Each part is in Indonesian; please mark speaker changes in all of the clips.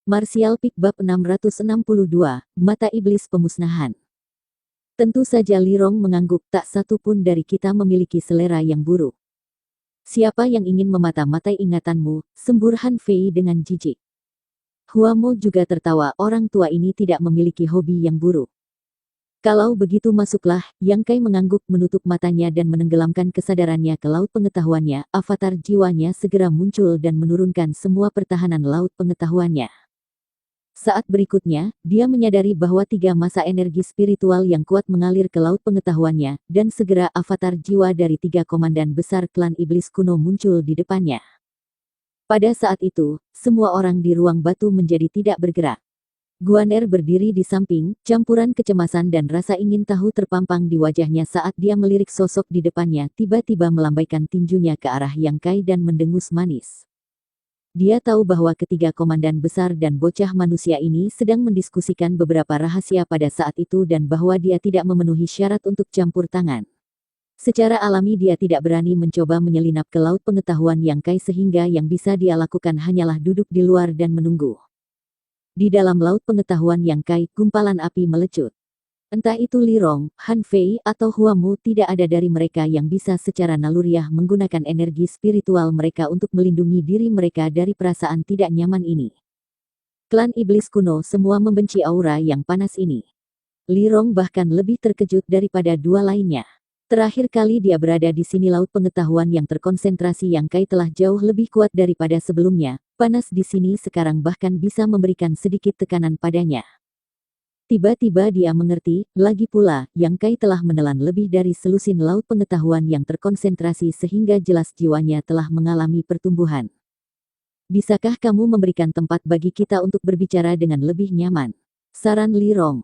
Speaker 1: Martial Peak Bab 662, Mata Iblis Pemusnahan. Tentu saja Li Rong mengangguk, tak satu pun dari kita memiliki selera yang buruk. Siapa yang ingin memata-matai ingatanmu, sembur Han Fei dengan jijik. Hua Mo juga tertawa, orang tua ini tidak memiliki hobi yang buruk. Kalau begitu masuklah, Yang Kai mengangguk menutup matanya dan menenggelamkan kesadarannya ke laut pengetahuannya, avatar jiwanya segera muncul dan menurunkan semua pertahanan laut pengetahuannya. Saat berikutnya, dia menyadari bahwa 3 masa energi spiritual yang kuat mengalir ke laut pengetahuannya, dan segera avatar jiwa dari 3 komandan besar klan iblis kuno muncul di depannya. Pada saat itu, semua orang di ruang batu menjadi tidak bergerak. Guaner berdiri di samping, campuran kecemasan dan rasa ingin tahu terpampang di wajahnya saat dia melirik sosok di depannya tiba-tiba melambaikan tinjunya ke arah Yang Kai dan mendengus manis. Dia tahu bahwa ketiga komandan besar dan bocah manusia ini sedang mendiskusikan beberapa rahasia pada saat itu dan bahwa dia tidak memenuhi syarat untuk campur tangan. Secara alami dia tidak berani mencoba menyelinap ke laut pengetahuan Yang Kai sehingga yang bisa dia lakukan hanyalah duduk di luar dan menunggu. Di dalam laut pengetahuan Yang Kai, gumpalan api melecut. Entah itu Li Rong, Han Fei, atau Hua Mo, tidak ada dari mereka yang bisa secara naluriah menggunakan energi spiritual mereka untuk melindungi diri mereka dari perasaan tidak nyaman ini. Klan iblis kuno semua membenci aura yang panas ini. Li Rong bahkan lebih terkejut daripada dua lainnya. Terakhir kali dia berada di sini laut pengetahuan yang terkonsentrasi Yang Kai telah jauh lebih kuat daripada sebelumnya. Panas di sini sekarang bahkan bisa memberikan sedikit tekanan padanya. Tiba-tiba dia mengerti, lagi pula, Yang Kai telah menelan lebih dari selusin laut pengetahuan yang terkonsentrasi sehingga jelas jiwanya telah mengalami pertumbuhan. Bisakah kamu memberikan tempat bagi kita untuk berbicara dengan lebih nyaman? Saran Li Rong.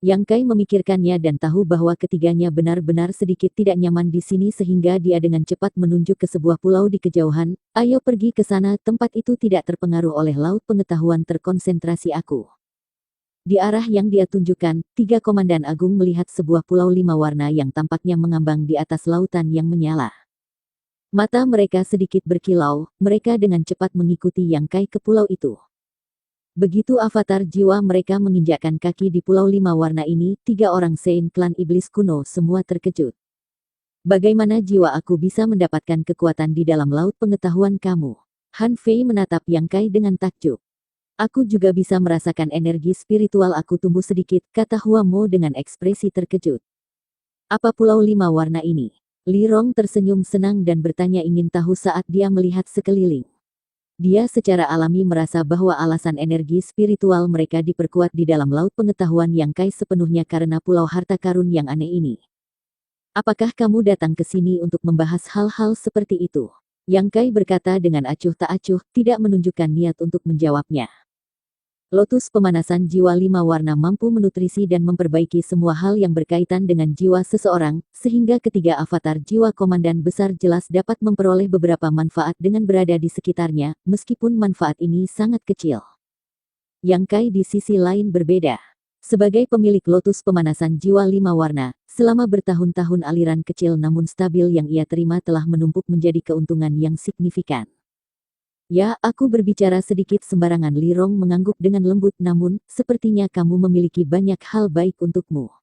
Speaker 1: Yang Kai memikirkannya dan tahu bahwa ketiganya benar-benar sedikit tidak nyaman di sini sehingga dia dengan cepat menunjuk ke sebuah pulau di kejauhan, ayo pergi ke sana, tempat itu tidak terpengaruh oleh laut pengetahuan terkonsentrasi aku. Di arah yang dia tunjukkan, 3 komandan agung melihat sebuah pulau 5 warna yang tampaknya mengambang di atas lautan yang menyala. Mata mereka sedikit berkilau, mereka dengan cepat mengikuti Yang Kai ke pulau itu. Begitu avatar jiwa mereka menginjakkan kaki di pulau 5 warna ini, 3 orang Sein klan iblis kuno semua terkejut. Bagaimana jiwa aku bisa mendapatkan kekuatan di dalam laut pengetahuan kamu? Han Fei menatap Yang Kai dengan takjub. Aku juga bisa merasakan energi spiritual aku tumbuh sedikit, kata Hua Mo dengan ekspresi terkejut. Apa pulau 5 warna ini? Li Rong tersenyum senang dan bertanya ingin tahu saat dia melihat sekeliling. Dia secara alami merasa bahwa alasan energi spiritual mereka diperkuat di dalam laut pengetahuan Yang Kai sepenuhnya karena pulau harta karun yang aneh ini. Apakah kamu datang ke sini untuk membahas hal-hal seperti itu? Yang Kai berkata dengan acuh tak acuh, tidak menunjukkan niat untuk menjawabnya. Lotus pemanasan jiwa 5 warna mampu menutrisi dan memperbaiki semua hal yang berkaitan dengan jiwa seseorang, sehingga ketiga avatar jiwa komandan besar jelas dapat memperoleh beberapa manfaat dengan berada di sekitarnya, meskipun manfaat ini sangat kecil. Yang Kai di sisi lain berbeda. Sebagai pemilik lotus pemanasan jiwa 5 warna, selama bertahun-tahun aliran kecil namun stabil yang ia terima telah menumpuk menjadi keuntungan yang signifikan. Ya, aku berbicara sedikit sembarangan. Li Rong mengangguk dengan lembut, namun, sepertinya kamu memiliki banyak hal baik untukmu.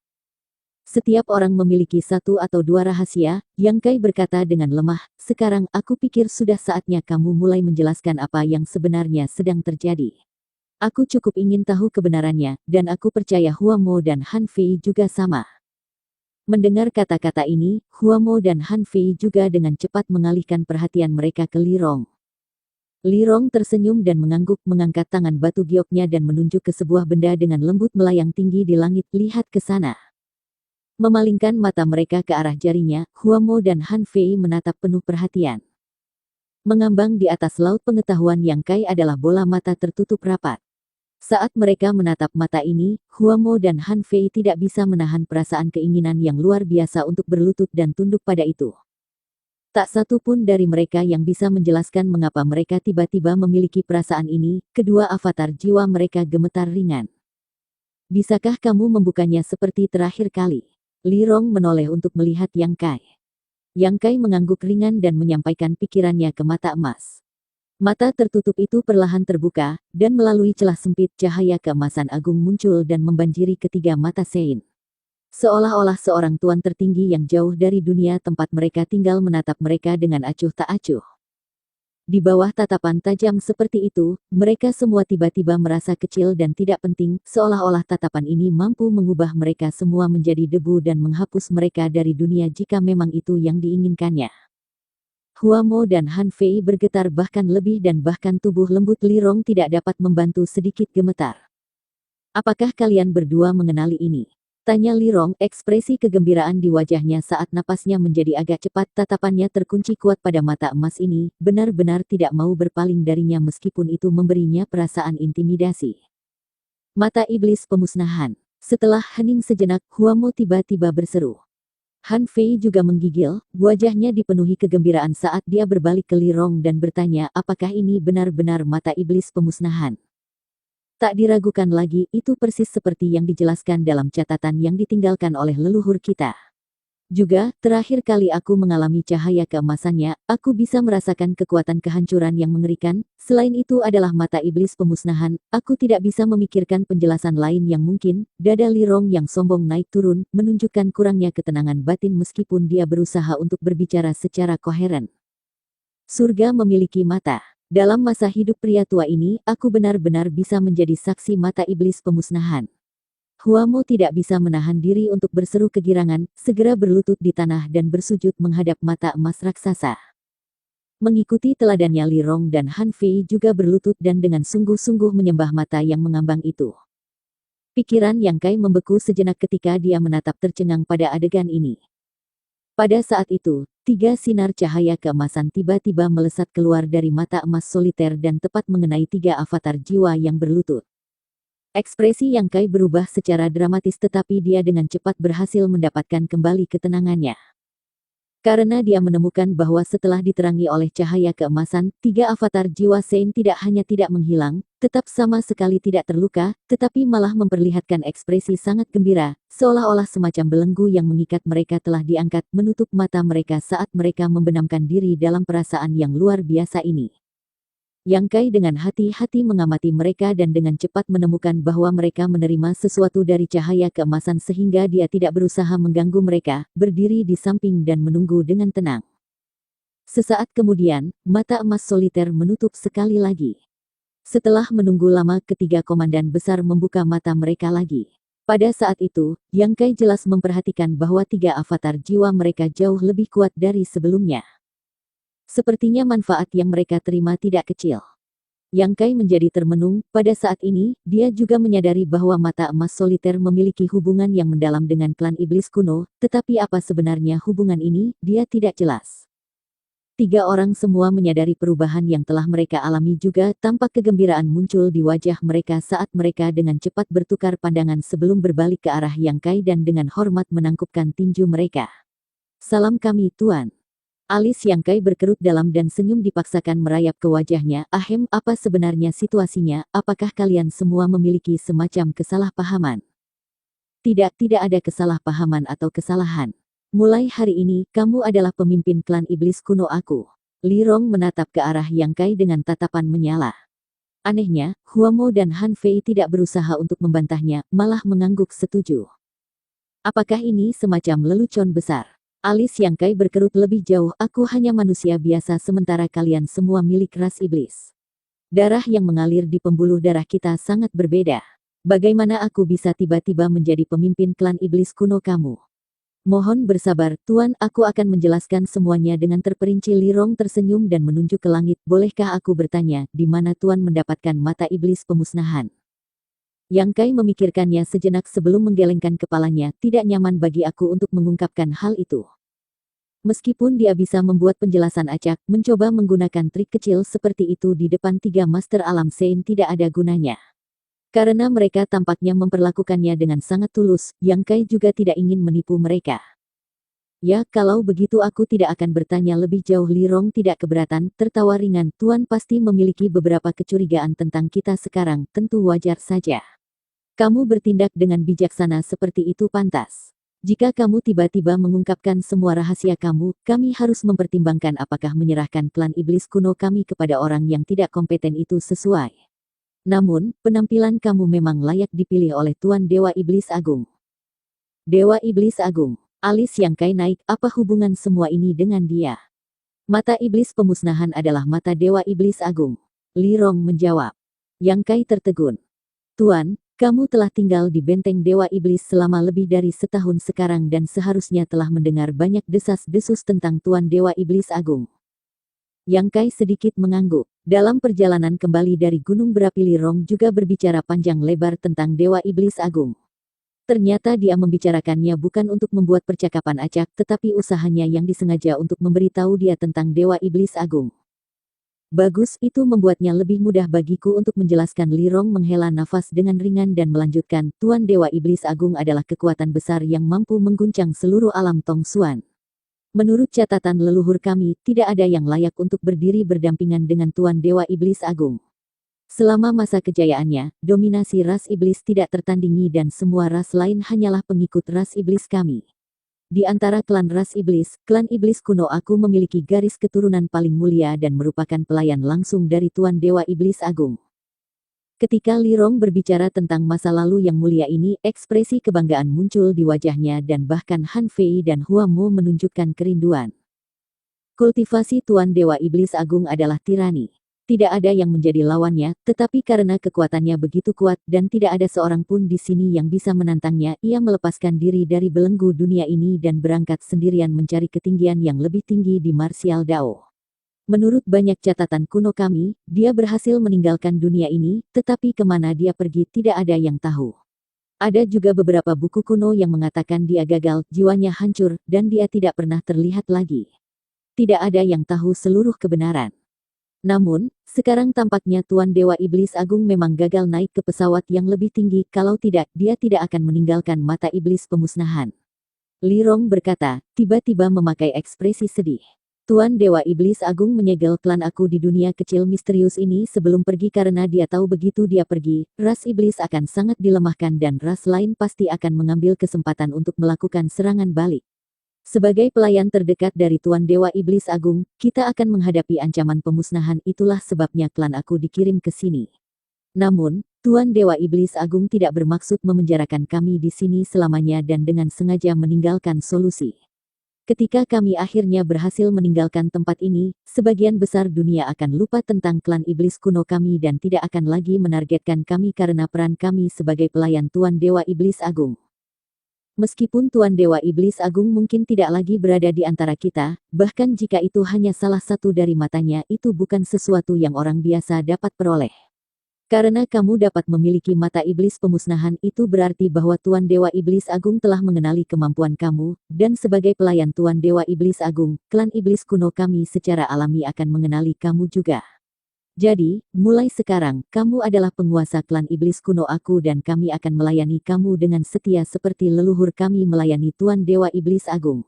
Speaker 1: Setiap orang memiliki 1 atau 2 rahasia, Yang Kai berkata dengan lemah, sekarang aku pikir sudah saatnya kamu mulai menjelaskan apa yang sebenarnya sedang terjadi. Aku cukup ingin tahu kebenarannya, dan aku percaya Hua Mo dan Han Fei juga sama. Mendengar kata-kata ini, Hua Mo dan Han Fei juga dengan cepat mengalihkan perhatian mereka ke Li Rong. Li Rong tersenyum dan mengangguk, mengangkat tangan batu gioknya dan menunjuk ke sebuah benda dengan lembut melayang tinggi di langit, lihat ke sana. Memalingkan mata mereka ke arah jarinya, Hua Mo dan Han Fei menatap penuh perhatian. Mengambang di atas laut pengetahuan Yang Kai adalah bola mata tertutup rapat. Saat mereka menatap mata ini, Hua Mo dan Han Fei tidak bisa menahan perasaan keinginan yang luar biasa untuk berlutut dan tunduk pada itu. Tak satu pun dari mereka yang bisa menjelaskan mengapa mereka tiba-tiba memiliki perasaan ini, kedua avatar jiwa mereka gemetar ringan. Bisakah kamu membukanya seperti terakhir kali? Li Rong menoleh untuk melihat Yang Kai. Yang Kai mengangguk ringan dan menyampaikan pikirannya ke mata emas. Mata tertutup itu perlahan terbuka, dan melalui celah sempit cahaya keemasan agung muncul dan membanjiri ketiga mata Sein. Seolah-olah seorang tuan tertinggi yang jauh dari dunia tempat mereka tinggal menatap mereka dengan acuh tak acuh. Di bawah tatapan tajam seperti itu, mereka semua tiba-tiba merasa kecil dan tidak penting, seolah-olah tatapan ini mampu mengubah mereka semua menjadi debu dan menghapus mereka dari dunia jika memang itu yang diinginkannya. Huamo dan Han Fei bergetar bahkan lebih dan bahkan tubuh lembut Li Rong tidak dapat membantu sedikit gemetar. Apakah kalian berdua mengenali ini? Tanya Li Rong, ekspresi kegembiraan di wajahnya saat napasnya menjadi agak cepat, tatapannya terkunci kuat pada mata emas ini, benar-benar tidak mau berpaling darinya meskipun itu memberinya perasaan intimidasi. Mata iblis pemusnahan. Setelah hening sejenak, Huamo tiba-tiba berseru. Han Fei juga menggigil, wajahnya dipenuhi kegembiraan saat dia berbalik ke Li Rong dan bertanya apakah ini benar-benar mata iblis pemusnahan. Tak diragukan lagi, itu persis seperti yang dijelaskan dalam catatan yang ditinggalkan oleh leluhur kita. Juga, terakhir kali aku mengalami cahaya keemasannya, aku bisa merasakan kekuatan kehancuran yang mengerikan. Selain itu adalah mata iblis pemusnahan, aku tidak bisa memikirkan penjelasan lain yang mungkin. Dada Li Rong yang sombong naik turun, menunjukkan kurangnya ketenangan batin meskipun dia berusaha untuk berbicara secara koheren. Surga memiliki mata. Dalam masa hidup pria tua ini, aku benar-benar bisa menjadi saksi mata iblis pemusnahan. Huamo tidak bisa menahan diri untuk berseru kegirangan, segera berlutut di tanah dan bersujud menghadap mata emas raksasa. Mengikuti teladannya Li Rong dan Han Fei juga berlutut dan dengan sungguh-sungguh menyembah mata yang mengambang itu. Pikiran Yang Kai membeku sejenak ketika dia menatap tercengang pada adegan ini. Pada saat itu, 3 sinar cahaya keemasan tiba-tiba melesat keluar dari mata emas soliter dan tepat mengenai 3 avatar jiwa yang berlutut. Ekspresi Yang Kai berubah secara dramatis tetapi dia dengan cepat berhasil mendapatkan kembali ketenangannya. Karena dia menemukan bahwa setelah diterangi oleh cahaya keemasan, 3 avatar jiwa Sein tidak hanya tidak menghilang, tetap sama sekali tidak terluka, tetapi malah memperlihatkan ekspresi sangat gembira, seolah-olah semacam belenggu yang mengikat mereka telah diangkat, menutup mata mereka saat mereka membenamkan diri dalam perasaan yang luar biasa ini. Yang Kai dengan hati-hati mengamati mereka dan dengan cepat menemukan bahwa mereka menerima sesuatu dari cahaya keemasan sehingga dia tidak berusaha mengganggu mereka, berdiri di samping dan menunggu dengan tenang. Sesaat kemudian, mata emas soliter menutup sekali lagi. Setelah menunggu lama, ketiga komandan besar membuka mata mereka lagi. Pada saat itu, Yang Kai jelas memperhatikan bahwa 3 avatar jiwa mereka jauh lebih kuat dari sebelumnya. Sepertinya manfaat yang mereka terima tidak kecil. Yang Kai menjadi termenung, pada saat ini, dia juga menyadari bahwa mata emas soliter memiliki hubungan yang mendalam dengan klan iblis kuno, tetapi apa sebenarnya hubungan ini, dia tidak jelas. 3 orang semua menyadari perubahan yang telah mereka alami juga, tampak kegembiraan muncul di wajah mereka saat mereka dengan cepat bertukar pandangan sebelum berbalik ke arah Yang Kai dan dengan hormat menangkupkan tinju mereka. Salam kami Tuan. Alis Yang Kai berkerut dalam dan senyum dipaksakan merayap ke wajahnya. Ahem, apa sebenarnya situasinya? Apakah kalian semua memiliki semacam kesalahpahaman? Tidak ada kesalahpahaman atau kesalahan. Mulai hari ini, kamu adalah pemimpin klan iblis kuno aku. Li Rong menatap ke arah Yang Kai dengan tatapan menyala. Anehnya, Huamo dan Han Fei tidak berusaha untuk membantahnya, malah mengangguk setuju. Apakah ini semacam lelucon besar? Alis Yang Kai berkerut lebih jauh, aku hanya manusia biasa sementara kalian semua milik ras iblis. Darah yang mengalir di pembuluh darah kita sangat berbeda. Bagaimana aku bisa tiba-tiba menjadi pemimpin klan iblis kuno kamu? Mohon bersabar, Tuan, aku akan menjelaskan semuanya dengan terperinci. Li Rong tersenyum dan menunjuk ke langit. Bolehkah aku bertanya, di mana Tuan mendapatkan mata iblis pemusnahan? Yang Kai memikirkannya sejenak sebelum menggelengkan kepalanya, tidak nyaman bagi aku untuk mengungkapkan hal itu. Meskipun dia bisa membuat penjelasan acak, mencoba menggunakan trik kecil seperti itu di depan 3 master alam Sein tidak ada gunanya. Karena mereka tampaknya memperlakukannya dengan sangat tulus, Yang Kai juga tidak ingin menipu mereka. Ya, kalau begitu aku tidak akan bertanya lebih jauh. Li Rong tidak keberatan, tertawa ringan. Tuan pasti memiliki beberapa kecurigaan tentang kita sekarang, tentu wajar saja. Kamu bertindak dengan bijaksana seperti itu pantas. Jika kamu tiba-tiba mengungkapkan semua rahasia kamu, kami harus mempertimbangkan apakah menyerahkan klan iblis kuno kami kepada orang yang tidak kompeten itu sesuai. Namun, penampilan kamu memang layak dipilih oleh Tuan Dewa Iblis Agung. Dewa Iblis Agung. Alis Yang Kai naik, apa hubungan semua ini dengan dia? Mata iblis pemusnahan adalah mata Dewa Iblis Agung. Li Rong menjawab. Yang Kai tertegun. Tuan, kamu telah tinggal di benteng Dewa Iblis selama lebih dari setahun sekarang dan seharusnya telah mendengar banyak desas-desus tentang Tuan Dewa Iblis Agung. Yang Kai sedikit mengangguk. Dalam perjalanan kembali dari gunung berapi Li Rong juga berbicara panjang lebar tentang Dewa Iblis Agung. Ternyata dia membicarakannya bukan untuk membuat percakapan acak, tetapi usahanya yang disengaja untuk memberitahu dia tentang Dewa Iblis Agung. Bagus, itu membuatnya lebih mudah bagiku untuk menjelaskan. Li Rong menghela nafas dengan ringan dan melanjutkan, Tuan Dewa Iblis Agung adalah kekuatan besar yang mampu mengguncang seluruh alam Tong Xuan. Menurut catatan leluhur kami, tidak ada yang layak untuk berdiri berdampingan dengan Tuan Dewa Iblis Agung. Selama masa kejayaannya, dominasi ras iblis tidak tertandingi dan semua ras lain hanyalah pengikut ras iblis kami. Di antara klan ras iblis, klan iblis kuno aku memiliki garis keturunan paling mulia dan merupakan pelayan langsung dari Tuan Dewa Iblis Agung. Ketika Li Rong berbicara tentang masa lalu yang mulia ini, ekspresi kebanggaan muncul di wajahnya dan bahkan Han Fei dan Hua Mo menunjukkan kerinduan. Kultivasi Tuan Dewa Iblis Agung adalah tirani. Tidak ada yang menjadi lawannya, tetapi karena kekuatannya begitu kuat dan tidak ada seorang pun di sini yang bisa menantangnya, ia melepaskan diri dari belenggu dunia ini dan berangkat sendirian mencari ketinggian yang lebih tinggi di Martial Dao. Menurut banyak catatan kuno kami, dia berhasil meninggalkan dunia ini, tetapi kemana dia pergi tidak ada yang tahu. Ada juga beberapa buku kuno yang mengatakan dia gagal, jiwanya hancur, dan dia tidak pernah terlihat lagi. Tidak ada yang tahu seluruh kebenaran. Namun, sekarang tampaknya Tuan Dewa Iblis Agung memang gagal naik ke pesawat yang lebih tinggi, kalau tidak, dia tidak akan meninggalkan mata iblis pemusnahan. Li Rong berkata, tiba-tiba memakai ekspresi sedih. Tuan Dewa Iblis Agung menyegel klan aku di dunia kecil misterius ini sebelum pergi karena dia tahu begitu dia pergi, ras iblis akan sangat dilemahkan dan ras lain pasti akan mengambil kesempatan untuk melakukan serangan balik. Sebagai pelayan terdekat dari Tuan Dewa Iblis Agung, kita akan menghadapi ancaman pemusnahan, itulah sebabnya klan aku dikirim ke sini. Namun, Tuan Dewa Iblis Agung tidak bermaksud memenjarakan kami di sini selamanya dan dengan sengaja meninggalkan solusi. Ketika kami akhirnya berhasil meninggalkan tempat ini, sebagian besar dunia akan lupa tentang klan iblis kuno kami dan tidak akan lagi menargetkan kami karena peran kami sebagai pelayan Tuan Dewa Iblis Agung. Meskipun Tuan Dewa Iblis Agung mungkin tidak lagi berada di antara kita, bahkan jika itu hanya salah satu dari matanya, itu bukan sesuatu yang orang biasa dapat peroleh. Karena kamu dapat memiliki mata iblis pemusnahan, itu berarti bahwa Tuan Dewa Iblis Agung telah mengenali kemampuan kamu, dan sebagai pelayan Tuan Dewa Iblis Agung, klan iblis kuno kami secara alami akan mengenali kamu juga. Jadi, mulai sekarang, kamu adalah penguasa klan iblis kuno aku dan kami akan melayani kamu dengan setia seperti leluhur kami melayani Tuan Dewa Iblis Agung.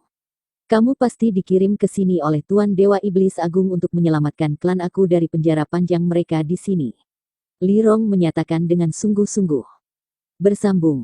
Speaker 1: Kamu pasti dikirim ke sini oleh Tuan Dewa Iblis Agung untuk menyelamatkan klan aku dari penjara panjang mereka di sini. Li Rong menyatakan dengan sungguh-sungguh. Bersambung.